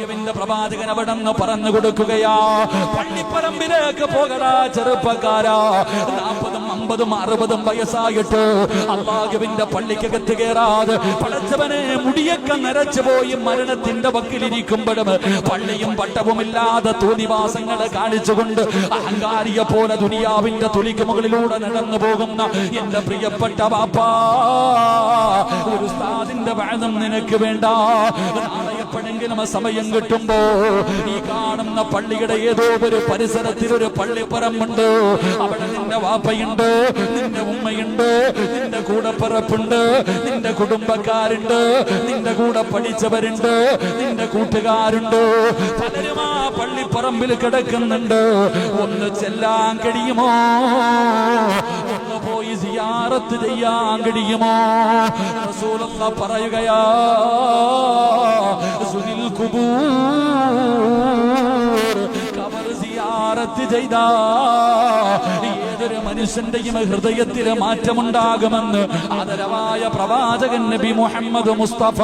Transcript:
അള്ളാഹുവിന്റെ പ്രവാചകൻ അവിടെ നിന്ന് പറഞ്ഞു കൊടുക്കുകയാ, പള്ളിപ്പറമ്പിലേക്ക് പോകടാ ചെറുപ്പക്കാരാ. 40, 50, 60 വയസ്സായിട്ട് അള്ളാഹുവിന്റെ പള്ളിക്കകത്ത് കയറാതെ പടച്ചവനെ മുടിയൊക്കെ നരച്ചു പോയി മരണത്തിന്റെ വക്കിലിരിക്കുമ്പോഴും പള്ളിയും പട്ടവുമില്ലാതെ തോന്നിവാസങ്ങളെ കാണിച്ചുകൊണ്ട് അഹങ്കാരിയെ പോലെ ദുനിയാവിന്റെ തുലിക്ക് മുകളിലൂടെ നടന്നു പോകുന്ന എന്റെ പ്രിയപ്പെട്ട ബാപ്പാ, ഒരു ഉസ്താദിന്റെ വാദം നിനക്ക് വേണ്ട. നാളെ എപ്പോഴെങ്കിലും സമയം കിട്ടുമ്പോ ഈ കാണുന്ന പള്ളിയുടെ ഏതോ ഒരു പരിസരത്തിൽ ഒരു പള്ളിപ്പറമ്പുണ്ട്. അവിടെ നിന്റെ വാപ്പയുണ്ട്, നിന്റെ ഉമ്മയുണ്ട്, നിന്റെ കൂടപ്പിറപ്പുണ്ട്, നിന്റെ കുടുംബക്കാരുണ്ട്, നിന്റെ കൂടെ പഠിച്ചവരുണ്ട്, നിന്റെ കൂട്ടുകാരുണ്ട്. പലരും ആ പള്ളിപ്പറമ്പിൽ കിടക്കുന്നുണ്ട്. ഒന്ന് ചെല്ലാൻ കഴിയുമോ? ഒന്ന് പോയി സിയാറത്ത് ചെയ്യാൻ കഴിയുമോ? റസൂലുള്ളാഹി പറയുകയാ, സുനിൽ ഖുബൂർ, ഖബർ സിയാറത്ത് ചെയ്താ ഏതൊരു മനുഷ്യന്റെയും ഹൃദയത്തിലെ മാറ്റമുണ്ടാകുമെന്ന് ആദരവായ പ്രവാചകൻ നബി മുഹമ്മദ് മുസ്തഫ